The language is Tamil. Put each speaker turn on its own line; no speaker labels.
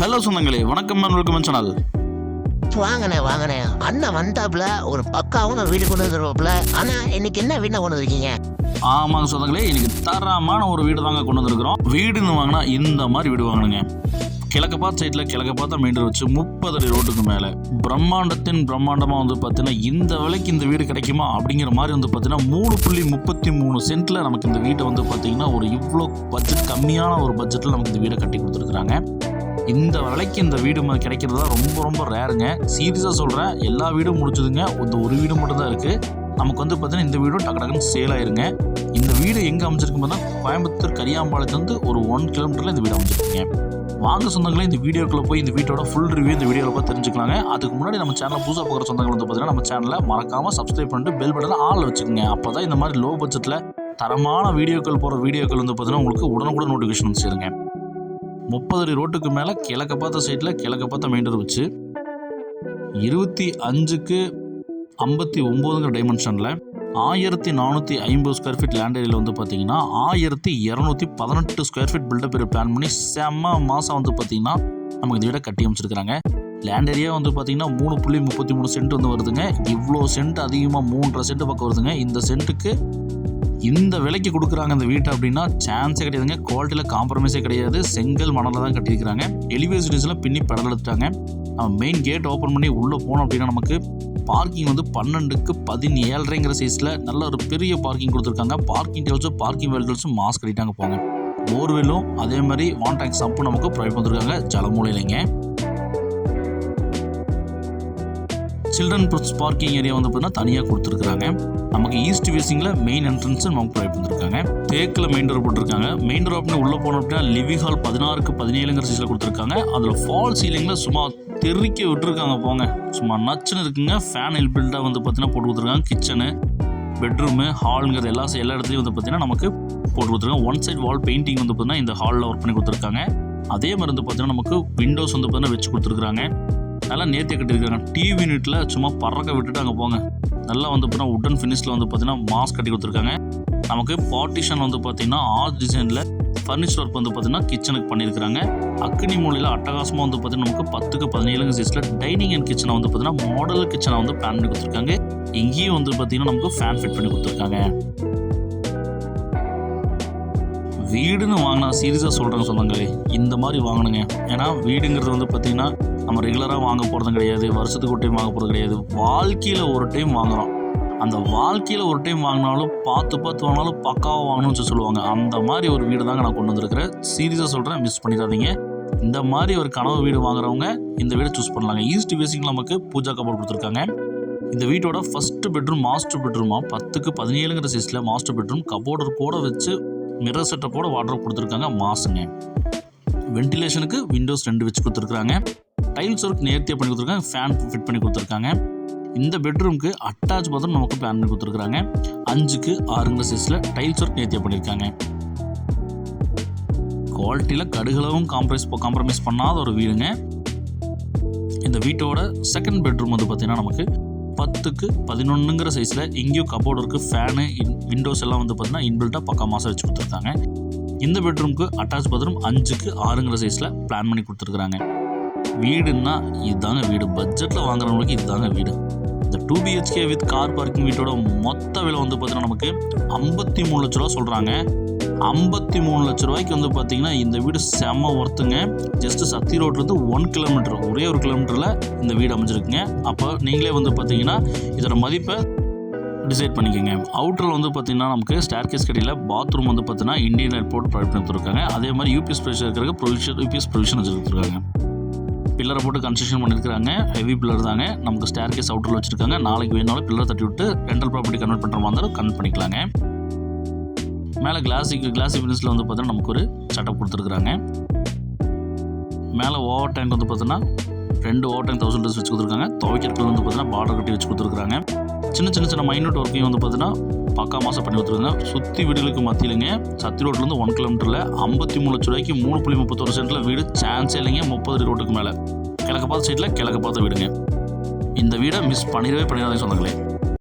ஹலோ சொந்தங்களே, வணக்கம் வெல்கம் சேனல்.
வாங்கண்ணே அண்ணன் வந்தாப்புல ஒரு பக்காவும் வீடு கொண்டு வந்துருவாப்புல. ஆனா இன்னைக்கு என்ன வீடு கொண்டு வந்திருக்கீங்க?
ஆமாங்க சொந்தங்களே, இன்னைக்கு தரமான ஒரு வீடு தாங்க கொண்டு வந்திருக்கிறோம். வீடுன்னு வாங்கினா இந்த மாதிரி வீடு வாங்கணுங்க. கிழக்கு பார்த்த சைட்ல கிழக்கு பார்த்த மெயின் ரோடு வச்சு 30 அடி ரோட்டுக்கு மேலே பிரம்மாண்டத்தின் பிரம்மாண்டமாக வந்து பார்த்தீங்கன்னா இந்த விலைக்கு இந்த வீடு கிடைக்குமா அப்படிங்கிற மாதிரி வந்து பார்த்தீங்கன்னா 3.33 சென்ட்ல நமக்கு இந்த வீட்டை வந்து பார்த்தீங்கன்னா ஒரு இவ்வளோ பட்ஜெட் கம்மியான ஒரு பட்ஜெட்டில் நமக்கு இந்த வீடை கட்டி கொடுத்துருக்குறாங்க. இந்த விலைக்கு இந்த வீடு கிடைக்கிறதா ரொம்ப ரொம்ப ரேருங்க. சீரியஸாக சொல்கிறேன், எல்லா வீடும் முடிச்சதுங்க. இந்த ஒரு வீடு மட்டும் தான் இருக்குது. நமக்கு வந்து பார்த்தீங்கன்னா இந்த வீடும் டக்கு டக்குன்னு சேல் ஆயிருங்க. இந்த வீடு எங்கே அமைச்சிருக்கு பார்த்தா கோயம்புத்தூர் கரியாம்பாளையத்துலேருந்து ஒரு 1 கிலோமீட்டரில் இந்த வீடு அமைச்சிருக்கீங்க. வாங்க சொந்தங்களே, இந்த வீடியோக்குள்ளே போய் இந்த வீட்டோட ஃபுல் ரிவ்யூ இந்த வீடியோவில் பார்த்து தெரிஞ்சுக்கலாங்க. அதுக்கு முன்னாடி நம்ம சேனலை புதுசாக பார்க்குற சொந்தங்கள் வந்து பார்த்தீங்கன்னா நம்ம சேனலை மறக்காமல் சப்ஸ்கிரைப் பண்ணிட்டு பெல் பட்டனை ஆள் வச்சுக்கோங்க. அப்போ தான் இந்த மாதிரி லோ பட்ஜெட்டில் தரமான வீடியோக்கள் போகிற வீடியோக்கள் வந்து பார்த்தீங்கன்னா உங்களுக்கு உடனுக்குடன் நோட்டிஃபிகேஷன் வந்து சேருங்க. 30 அடி ரோட்டுக்கு மேலே கிழக்க பார்த்த சைட்டில் கிழக்க பார்த்த மெயின் ரோடு வச்சு 25க்கு 59 டைமென்ஷனில் 1450 ஸ்கொயர் ஃபீட் லேண்ட் ஏரியாவில் வந்து பார்த்தீங்கன்னா 1218 square feet built up area plan பண்ணி செம்ம மாதம் வந்து பார்த்தீங்கன்னா நமக்கு இந்த வீடை கட்டி அமைச்சிருக்கிறாங்க. லேண்ட் ஏரியா வந்து பார்த்தீங்கன்னா 3.33 சென்ட் வந்து வருதுங்க. இவ்வளோ சென்ட் அதிகமாக 3.5 சென்ட் பக்கம் வருதுங்க. இந்த சென்ட்டுக்கு இந்த விலைக்கு கொடுக்குறாங்க இந்த வீட்டை அப்படின்னா சான்ஸே கிடையாதுங்க. குவாலிட்டியில் காம்ப்ரமைஸே கிடையாது. செங்கல் மணலில் தான் கட்டியிருக்கிறாங்க. எலிவேஷன்ஸ்லாம் பின்னி பெடல் எடுத்துட்டாங்க. நம்ம மெயின் கேட் ஓப்பன் பண்ணி உள்ளே போனோம் அப்படின்னா நமக்கு பார்க்கிங் வந்து 12க்கு 17.5 சைஸில் நல்ல ஒரு பெரிய பார்க்கிங் கொடுத்துருக்காங்க. பார்க்கிங் டேல்ஸும் பார்க்கிங் வெல்டல்ஸும் மாஸ்க் கட்டிட்டாங்க போங்க. போர்வெல்லும் அதே மாதிரி வான் டேங்க் சம்பும் நமக்கு ப்ரொவைட் பண்ணிருக்காங்க. ஜலமூலையிலைங்க சில்ட்ரன் பார்க்கிங் ஏரியா வந்து பார்த்தீங்கன்னா தனியாக கொடுத்துருக்காங்க. நமக்கு ஈஸ்ட் ஃபேசிங்கில் மெயின் என்ட்ரன்ஸ் நமக்கு ப்ரொவைட் பண்ணிருக்காங்க. தேக்கில் மெயின் டோர் போட்டிருக்காங்க. மெயின் டோர் அப்படின்னு உள்ளே போனோம் அப்படின்னா லிவிங் ஹால் 16க்கு 17 சைஸில் கொடுத்துருக்காங்க. அதில் ஃபால் சீலிங்கில் சும்மா தெறிக்க விட்டுருக்காங்க போங்க. சும்மா நச்சுன்னு இருக்குங்க. ஃபேன் இல்பில்டாக வந்து பார்த்தீங்கன்னா போட்டு கொடுத்துருக்காங்க. கிச்சனு, பெட்ரூமு, ஹாலுங்கிறது எல்லா இடத்துலையும் வந்து பார்த்தீங்கன்னா நமக்கு போட்டு கொடுத்துருக்காங்க. ஒன் சைட் வால் பெயிண்டிங் வந்து பார்த்தீங்கன்னா இந்த ஹாலில் ஒர்க் பண்ணி கொடுத்துருக்காங்க. அதே மாதிரி வந்து பார்த்தீங்கன்னா நமக்கு விண்டோஸ் வந்து பார்த்தீங்கன்னா வச்சு கொடுத்துருக்காங்க. நல்லா நேர்த்தியாக கட்டியிருக்காங்க. டிவி யூனிட்டில் சும்மா பறக்க விட்டுட்டு அங்கே போங்க. நல்லா வந்து பார்த்தீங்கன்னா உட்டன் ஃபினிஷில் வந்து பார்த்தீங்கன்னா மாஸ்க் கட்டி கொடுத்துருக்காங்க. நமக்கு பார்ட்டிஷன் வந்து பார்த்தீங்கன்னா ஆர்ட் டிசைனில் ஃபர்னிச்சர் ஒர்க் வந்து பார்த்தீங்கன்னா கிச்சனுக்கு பண்ணியிருக்காங்க. அக்னி மூலையில் அட்டகாசமாக வந்து பார்த்தீங்கன்னா நமக்கு 10க்கு 17 சைஸில் டைனிங் அண்ட் கிச்சனை வந்து பார்த்தீங்கன்னா மாடல் கிச்சனை வந்து பிளான் பண்ணி கொடுத்துருக்காங்க. இங்கேயும் வந்து பார்த்தீங்கன்னா நமக்கு ஃபேன் ஃபிட் பண்ணி கொடுத்துருக்காங்க. வீடுன்னு வாங்கினா சீரியஸாக சொல்கிறாங்க சொன்னாங்களே, இந்த மாதிரி வாங்கணுங்க. ஏன்னா வீடுங்கிறது வந்து பார்த்திங்கன்னா நம்ம ரெகுலராக வாங்க போகிறதும் கிடையாது, வருஷத்துக்கு ஒரு டைம் வாங்க போகிறது கிடையாது. வாழ்க்கையில் ஒரு டைம் வாங்குகிறோம். அந்த வாழ்க்கையில் ஒரு டைம் வாங்கினாலும் பார்த்து வாங்கினாலும் பக்காவாக வாங்கணும்னு சொல்லுவாங்க. அந்த மாதிரி ஒரு வீடு தாங்க நான் கொண்டு வந்திருக்கிறேன். சீரியஸாக சொல்கிறேன், மிஸ் பண்ணிடாதீங்க. இந்த மாதிரி ஒரு கனவு வீடு வாங்குறவங்க இந்த வீடை சூஸ் பண்ணலாங்க. ஈஸ்ட் ஃபேசிங்கில் நமக்கு பூஜா கபோர்ட் கொடுத்துருக்காங்க. இந்த வீட்டோட ஃபஸ்ட்டு பெட்ரூம் மாஸ்டர் பெட்ரூமாக 10க்கு 17 சைஸில் மாஸ்டர் பெட்ரூம் கபோர்டர் கூட வச்சு மிரர் செட்டப்போட வார்ட்ரோப் கொடுத்துருக்காங்க. மாசுங்க. வென்டிலேஷனுக்கு விண்டோஸ் 2 வச்சு கொடுத்துருக்காங்க. டைல்ஸ் ஒர்க் நேர்த்தியாக பண்ணி கொடுத்துருக்காங்க. ஃபேன் ஃபிட் பண்ணி கொடுத்துருக்காங்க. இந்த பெட்ரூமுக்கு அட்டாச் பாத்ரூம் நமக்கு பிளான் பண்ணி கொடுத்துருக்காங்க. 5க்கு 6 சைஸில் டைல்ஸ் ஒர்க் நேர்த்தியாக பண்ணியிருக்காங்க. குவாலிட்டியில் கடுகளவும் காம்ப்ரமைஸ் பண்ணாத ஒரு வீடுங்க. இந்த வீட்டோட செகண்ட் பெட்ரூம் வந்து பார்த்தீங்கன்னா நமக்கு 10க்கு 11 சைஸில் இங்கேயும் கபோர்டு இருக்குது. ஃபேனு விண்டோஸ் எல்லாம் வந்து பார்த்தீங்கன்னா இன்பில்ட்டாக பக்கா மாதம் வச்சு கொடுத்துருக்காங்க. இந்த பெட்ரூமுக்கு அட்டாச் பாத்ரூம் 5க்கு 6 சைஸில் பிளான் பண்ணி கொடுத்துருக்குறாங்க. வீடுன்னா இதுதாங்க வீடு. பட்ஜெட்டில் வாங்குறவங்களுக்கு இதுதாங்க வீடு. இந்த 2 BHK வித் கார் பார்க்கிங் வீட்டோட மொத்த விலை வந்து பார்த்தீங்கன்னா நமக்கு 53 லட்ச ரூபா சொல்கிறாங்க. 53 லட்ச ரூபாய்க்கு வந்து பார்த்தீங்கன்னா இந்த வீடு செம்ம ஒர்த்துங்க. ஜஸ்ட் சத்தி ரோட்லேருந்து 1 கிலோமீட்டர், ஒரே 1 கிலோமீட்டரில் இந்த வீடு அமைஞ்சிருக்குங்க. அப்போ நீங்களே வந்து பார்த்தீங்கன்னா இதோட மதிப்பை டிசைட் பண்ணிக்கோங்க. அவுட்டரில் வந்து பார்த்தீங்கன்னா நமக்கு ஸ்டேர்கேஸ் கடையில் பாத்ரூம் வந்து பார்த்தீங்கன்னா இந்தியன் ஏர்போர்ட் ப்ரொவைட் பண்ணி கொடுத்துருக்காங்க. அதே மாதிரி யூபிஎஸ் ப்ரொவிஷன் இருக்கிற யூபிஎஸ் ப்ரொவிஷன் வச்சுருக்காங்க. பில்லரை போட்டு கன்ஸ்ட்ரக்ஷன் பண்ணியிருக்காங்க. ஹெவி பில்லர் தாங்க. நமக்கு ஸ்டேர்கேஸ் அவுட்டரில் வச்சுருக்காங்க. நாளைக்கு வேணாலும் பில்லர் தட்டி விட்டு ரெண்டல் ப்ராப்பர்ட்டி கன்வெர்ட் பண்ணுற மாதிரி இருந்தாலும் கன்வெர்ட் பண்ணிக்கலாங்க. மேலே கிளாசி ஃபினிஷில் வந்து பார்த்தீங்கன்னா நமக்கு ஒரு செட்டப் கொடுத்துருக்குறாங்க. மேலே ஓவர் டேங்க் வந்து பார்த்தீங்கன்னா 2 ஓவர் டேங்க் 1000 லிட்டர்ஸ் வச்சு கொடுத்துருக்காங்க. துவைக்கிறதுக்கு வந்து பார்த்தீங்கன்னா பார்டர் கட்டி வச்சு கொடுத்துருக்காங்க. சின்ன மைனூட் ஒர்க்கையும் வந்து பார்த்தீங்கன்னா பக்கா மாதம் பண்ணி கொடுத்துருக்காங்க. சுற்றி வீடுகளுக்கு மத்தியிலுங்க சத்தி ரோட்லேருந்து 1 கிலோமீட்டரில் 53 லட்ச ரூபாய்க்கு 3.31 சென்ட்டில் வீடு சான்ஸே இல்லைங்க. 30 அடி ரோட்டுக்கு மேலே கிழக்கு பார்த்த சைட்டில் கிழக்கு பார்த்த வீடுங்க. இந்த வீடை மிஸ் பண்ணிடவே சொன்னாங்களே.